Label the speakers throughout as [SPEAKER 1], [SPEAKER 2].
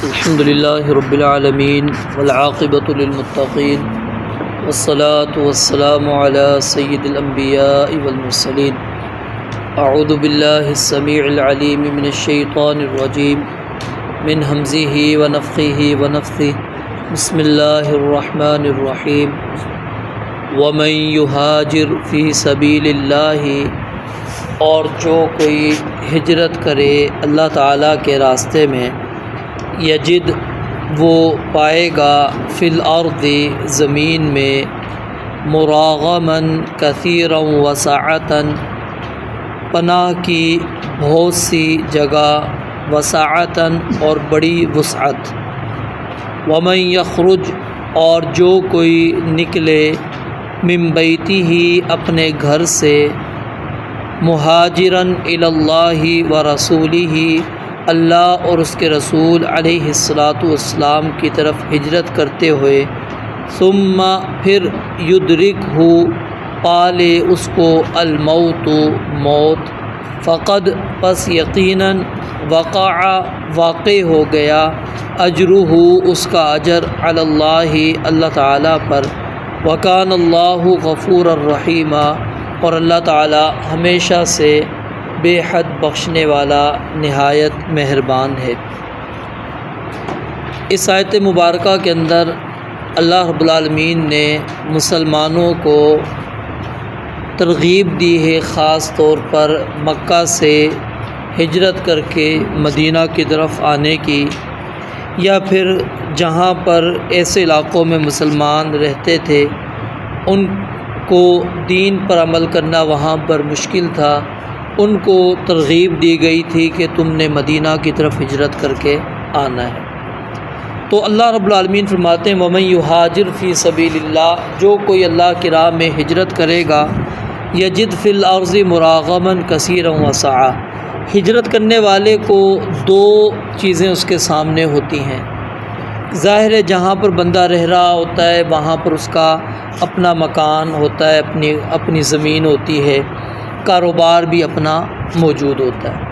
[SPEAKER 1] الحمد لله رب العالمين والعاقبة للمتقين والصلاة والسلام على سيد الأنبياء والمرسلين أعوذ بالله السميع العليم من الشيطان الرجيم من همزه ونفخه ونفثه بسم الله الرحمن الرحيم ومن يهاجر في سبيل الله اور جو کوئی ہجرت کرے اللہ تعالیٰ کے راستے میں یجد وہ پائے گا فی الارض زمین میں مراغماً کثیرا وسعتاً پناہ کی بہت سی جگہ وسعتاً اور بڑی وسعت ومن یخرج اور جو کوئی نکلے من بیتہ اپنے گھر سے مہاجراً الی اللہ ورسولہ اللہ اور اس کے رسول علیہ الصلاۃ والسلام کی طرف ہجرت کرتے ہوئے ثم پھر یدرکہ پالے اس کو الموت موت فقد پس یقیناً وقع واقع ہو گیا اجرہ اس کا اجر علی اللہ اللہ تعالیٰ پر وکان اللہ غفور الرحیم اور اللہ تعالیٰ ہمیشہ سے بے حد بخشنے والا نہایت مہربان ہے۔ اس آیت مبارکہ کے اندر اللہ رب العالمین نے مسلمانوں کو ترغیب دی ہے، خاص طور پر مکہ سے ہجرت کر کے مدینہ کی طرف آنے کی، یا پھر جہاں پر ایسے علاقوں میں مسلمان رہتے تھے ان کو دین پر عمل کرنا وہاں پر مشکل تھا، ان کو ترغیب دی گئی تھی کہ تم نے مدینہ کی طرف ہجرت کر کے آنا ہے۔ تو اللہ رب العالمین فرماتے ہیں وَمَن يُهَاجِرْ فِي سَبِيلِ اللَّهِ جو کوئی اللہ کی راہ میں ہجرت کرے گا یجد فی الارض مراغماً کثیرا وسعا، ہجرت کرنے والے کو دو چیزیں اس کے سامنے ہوتی ہیں۔ ظاہر ہے جہاں پر بندہ رہ رہا ہوتا ہے وہاں پر اس کا اپنا مکان ہوتا ہے، اپنی زمین ہوتی ہے، کاروبار بھی اپنا موجود ہوتا ہے۔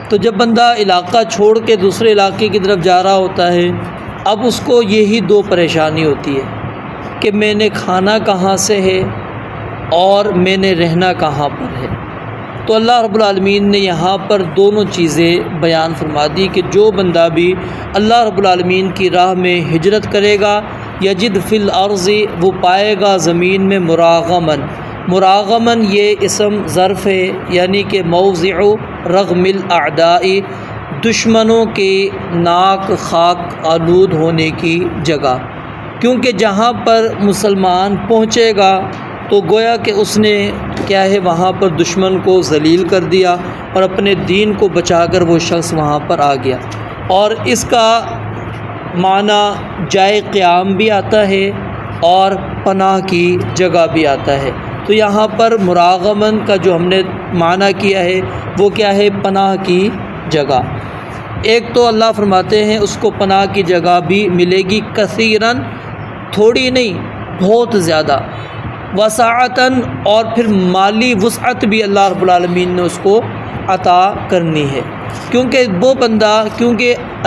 [SPEAKER 1] تو جب بندہ علاقہ چھوڑ کے دوسرے علاقے کی طرف جا رہا ہوتا ہے اب اس کو یہی دو پریشانی ہوتی ہے کہ میں نے کھانا کہاں سے ہے اور میں نے رہنا کہاں پر ہے۔ تو اللہ رب العالمین نے یہاں پر دونوں چیزیں بیان فرما دی کہ جو بندہ بھی اللہ رب العالمین کی راہ میں ہجرت کرے گا یجد فی الارض وہ پائے گا زمین میں مراغماً، مراغماً یہ اسم ظرف ہے، یعنی کہ موضع رغم الاعداء دشمنوں کے ناک خاک آلود ہونے کی جگہ، کیونکہ جہاں پر مسلمان پہنچے گا تو گویا کہ اس نے کیا ہے وہاں پر دشمن کو ذلیل کر دیا اور اپنے دین کو بچا کر وہ شخص وہاں پر آ گیا۔ اور اس کا معنی جائے قیام بھی آتا ہے اور پناہ کی جگہ بھی آتا ہے۔ تو یہاں پر مراغماً کا جو ہم نے معنی کیا ہے وہ کیا ہے؟ پناہ کی جگہ۔ ایک تو اللہ فرماتے ہیں اس کو پناہ کی جگہ بھی ملے گی کثیراً، تھوڑی نہیں بہت زیادہ، وسعتاً اور پھر مالی وسعت بھی اللہ رب العالمین نے اس کو عطا کرنی ہے، کیونکہ وہ بندہ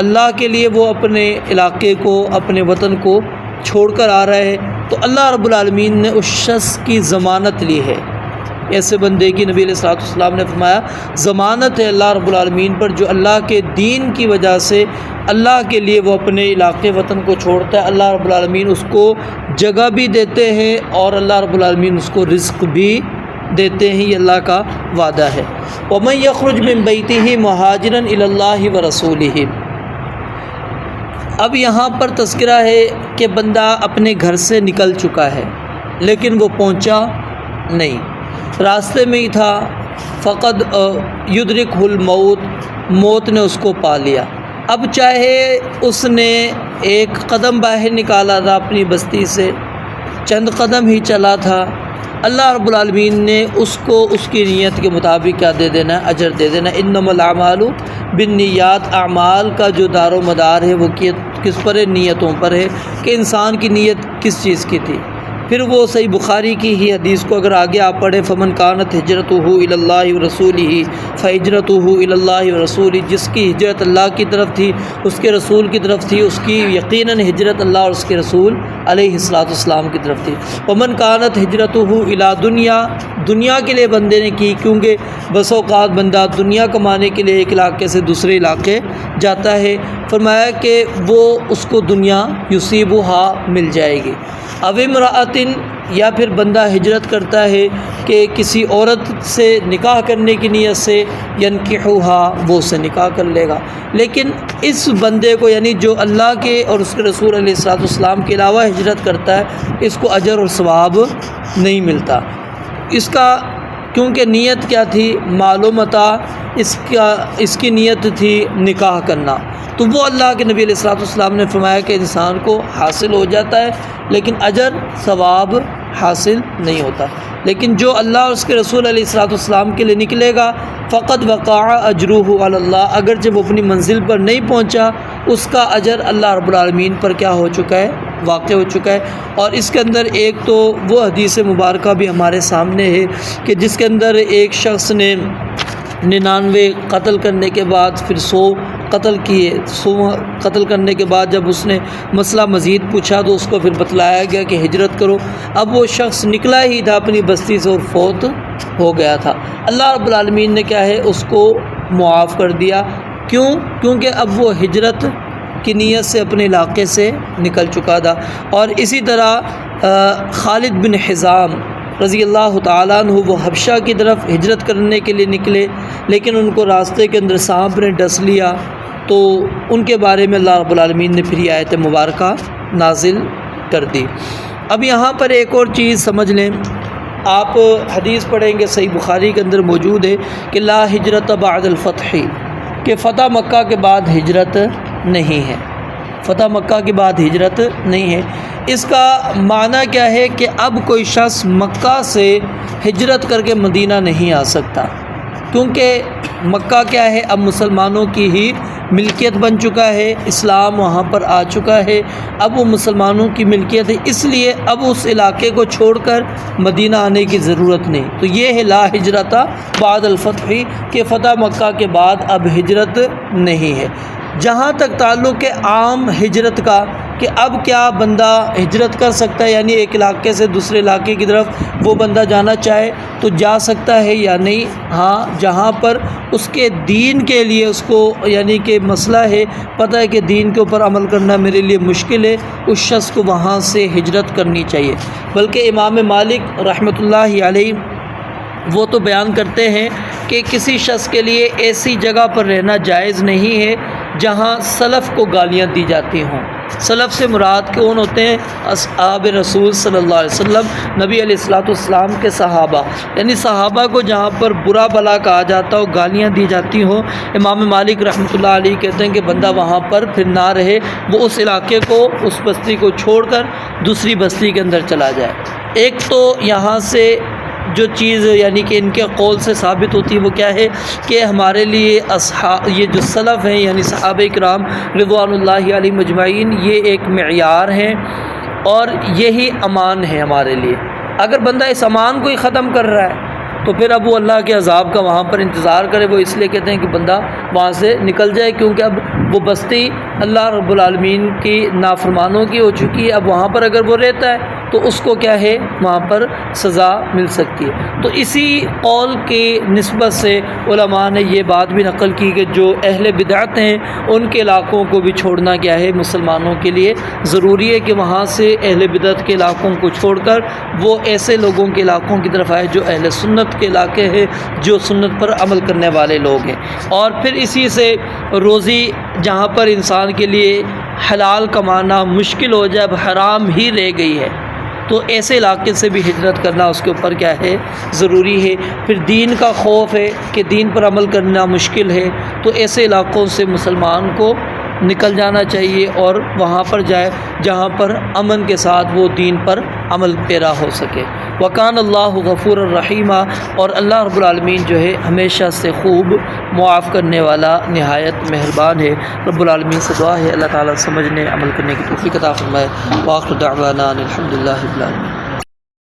[SPEAKER 1] اللہ کے لیے وہ اپنے علاقے کو اپنے وطن کو چھوڑ کر آ رہا ہے تو اللہ رب العالمین نے اس شخص کی ضمانت لی ہے۔ ایسے بندے کی نبی علیہ الصلوۃ والسلام نے فرمایا ضمانت ہے اللہ رب العالمین پر جو اللہ کے دین کی وجہ سے اللہ کے لیے وہ اپنے علاقے وطن کو چھوڑتا ہے، اللہ رب العالمین اس کو جگہ بھی دیتے ہیں اور اللہ رب العالمین اس کو رزق بھی دیتے ہیں، یہ اللہ کا وعدہ ہے۔ وَمَن يَخْرُجْ مِن بَيْتِهِ مُهَاجِرًا إِلَى اللَّهِ وَرَسُولِهِ اب یہاں پر تذکرہ ہے کہ بندہ اپنے گھر سے نکل چکا ہے لیکن وہ پہنچا نہیں، راستے میں ہی تھا، فقد یدرکہ الموت، موت نے اس کو پا لیا۔ اب چاہے اس نے ایک قدم باہر نکالا تھا اپنی بستی سے، چند قدم ہی چلا تھا، اللہ رب العالمین نے اس کو اس کی نیت کے مطابق کیا دے دینا ہے؟ اجر دے دینا۔ انما الاعمال بالنیات، اعمال کا جو دار و مدار ہے وہ کس پر ہے؟ نیتوں پر ہے کہ انسان کی نیت کس چیز کی تھی۔ پھر وہ صحیح بخاری کی ہی حدیث کو اگر آگے آپ پڑھیں، فمن کانت ہجرتہ الی اللہ ورسولہ فہجرتہ الی اللہ ورسولہ، جس کی ہجرت اللہ کی طرف تھی، اس کے رسول کی طرف تھی، اس کی یقیناً ہجرت اللہ اور اس کے رسول علیہ السلام کی طرف تھی۔ ومن کانت ہجرتہ الی دنیا، دنیا کے لیے بندے نے کی، کیونکہ بس اوقات بندہ دنیا کمانے کے لیے ایک علاقے سے دوسرے علاقے جاتا ہے، فرمایا کہ وہ اس کو دنیا یصیبھا مل جائے گی۔ او امرأۃ، یا پھر بندہ ہجرت کرتا ہے کہ کسی عورت سے نکاح کرنے کی نیت سے، ینکحھا، وہ اس سے نکاح کر لے گا، لیکن اس بندے کو یعنی جو اللہ کے اور اس کے رسول علیہ السلام کے علاوہ ہجرت کرتا ہے، اس کو اجر اور ثواب نہیں ملتا۔ اس کا کیونکہ نیت کیا تھی؟ مال و متاع، اس کی نیت تھی نکاح کرنا، تو وہ اللہ کے نبی علیہ السلام نے فرمایا کہ انسان کو حاصل ہو جاتا ہے لیکن اجر ثواب حاصل نہیں ہوتا۔ لیکن جو اللہ اور اس کے رسول علیہ السلام کے لیے نکلے گا، فقط وقع اجرہ علی اللہ، اگر جب وہ اپنی منزل پر نہیں پہنچا، اس کا اجر اللہ رب العالمین پر کیا ہو چکا ہے؟ واقع ہو چکا ہے۔ اور اس کے اندر ایک تو وہ حدیث مبارکہ بھی ہمارے سامنے ہے کہ جس کے اندر ایک شخص نے 99 قتل کرنے کے بعد پھر 100 قتل کیے، 100 قتل کرنے کے بعد جب اس نے مسئلہ مزید پوچھا تو اس کو پھر بتلایا گیا کہ ہجرت کرو۔ اب وہ شخص نکلا ہی تھا اپنی بستی سے اور فوت ہو گیا تھا، اللہ رب العالمین نے کیا ہے اس کو معاف کر دیا۔ کیونکہ اب وہ ہجرت کی نیت سے اپنے علاقے سے نکل چکا تھا۔ اور اسی طرح خالد بن حزام رضی اللہ تعالیٰ عنہ، وہ حبشہ کی طرف ہجرت کرنے کے لیے نکلے، لیکن ان کو راستے کے اندر سانپ نے ڈس لیا، تو ان کے بارے میں اللہ رب العالمین نے پھر یہ آیت مبارکہ نازل کر دی۔ اب یہاں پر ایک اور چیز سمجھ لیں، آپ حدیث پڑھیں گے صحیح بخاری کے اندر موجود ہے کہ لا ہجرت بعد الفتح، کہ فتح مکہ کے بعد ہجرت نہیں ہے، فتح مکہ کے بعد ہجرت نہیں ہے۔ اس کا معنی کیا ہے کہ اب کوئی شخص مکہ سے ہجرت کر کے مدینہ نہیں آ سکتا، کیونکہ مکہ کیا ہے اب مسلمانوں کی ہی ملکیت بن چکا ہے، اسلام وہاں پر آ چکا ہے، اب وہ مسلمانوں کی ملکیت ہے، اس لیے اب اس علاقے کو چھوڑ کر مدینہ آنے کی ضرورت نہیں۔ تو یہ ہے لا ہجرت بعد الفتح، کہ فتح مکہ کے بعد اب ہجرت نہیں ہے۔ جہاں تک تعلق ہے عام ہجرت کا کہ اب کیا بندہ ہجرت کر سکتا ہے، یعنی ایک علاقے سے دوسرے علاقے کی طرف وہ بندہ جانا چاہے تو جا سکتا ہے یا نہیں؟ ہاں، جہاں پر اس کے دین کے لیے اس کو یعنی کہ مسئلہ ہے، پتہ ہے کہ دین کے اوپر عمل کرنا میرے لیے مشکل ہے، اس شخص کو وہاں سے ہجرت کرنی چاہیے۔ بلکہ امام مالک رحمۃ اللہ علیہ وہ تو بیان کرتے ہیں کہ کسی شخص کے لیے ایسی جگہ پر رہنا جائز نہیں ہے جہاں سلف کو گالیاں دی جاتی ہوں۔ سلف سے مراد کون ہوتے ہیں؟ اصحاب رسول صلی اللہ علیہ وسلم، نبی علیہ السلام کے صحابہ، یعنی صحابہ کو جہاں پر برا بلا کہا جاتا ہو، گالیاں دی جاتی ہوں، امام مالک رحمۃ اللہ علیہ کہتے ہیں کہ بندہ وہاں پر پھر نہ رہے، وہ اس علاقے کو، اس بستی کو چھوڑ کر دوسری بستی کے اندر چلا جائے۔ ایک تو یہاں سے جو چیز یعنی کہ ان کے قول سے ثابت ہوتی ہے وہ کیا ہے کہ ہمارے لیے یہ جو سلف ہیں یعنی صحابہ کرام رضوان اللہ علیہم اجمعین، یہ ایک معیار ہیں اور یہی امان ہے ہمارے لیے۔ اگر بندہ اس امان کو ہی ختم کر رہا ہے تو پھر اب وہ اللہ کے عذاب کا وہاں پر انتظار کرے۔ وہ اس لیے کہتے ہیں کہ بندہ وہاں سے نکل جائے، کیونکہ اب وہ بستی اللہ رب العالمین کی نافرمانوں کی ہو چکی ہے۔ اب وہاں پر اگر وہ رہتا ہے تو اس کو کیا ہے وہاں پر سزا مل سکتی ہے۔ تو اسی قول کی نسبت سے علماء نے یہ بات بھی نقل کی کہ جو اہل بدعت ہیں ان کے علاقوں کو بھی چھوڑنا کیا ہے مسلمانوں کے لیے ضروری ہے، کہ وہاں سے اہل بدعت کے علاقوں کو چھوڑ کر وہ ایسے لوگوں کے علاقوں کی طرف آئے جو اہل سنت کے علاقے ہیں، جو سنت پر عمل کرنے والے لوگ ہیں۔ اور پھر اسی سے روزی جہاں پر انسان کے لیے حلال کمانا مشکل ہو جائے، اب حرام ہی رہ گئی ہے، تو ایسے علاقے سے بھی ہجرت کرنا اس کے اوپر کیا ہے ضروری ہے۔ پھر دین کا خوف ہے کہ دین پر عمل کرنا مشکل ہے، تو ایسے علاقوں سے مسلمان کو نکل جانا چاہیے اور وہاں پر جائے جہاں پر امن کے ساتھ وہ دین پر عمل پیرا ہو سکے۔ وکان اللہ غفور الرحیم، اور اللہ رب العالمین جو ہے ہمیشہ سے خوب معاف کرنے والا نہایت مہربان ہے۔ رب العالمین سے دعا ہے اللہ تعالیٰ سمجھنے عمل کرنے کی توفیق عطا فرمائے۔ وآخر دعوانا الحمدللہ رب العالمین۔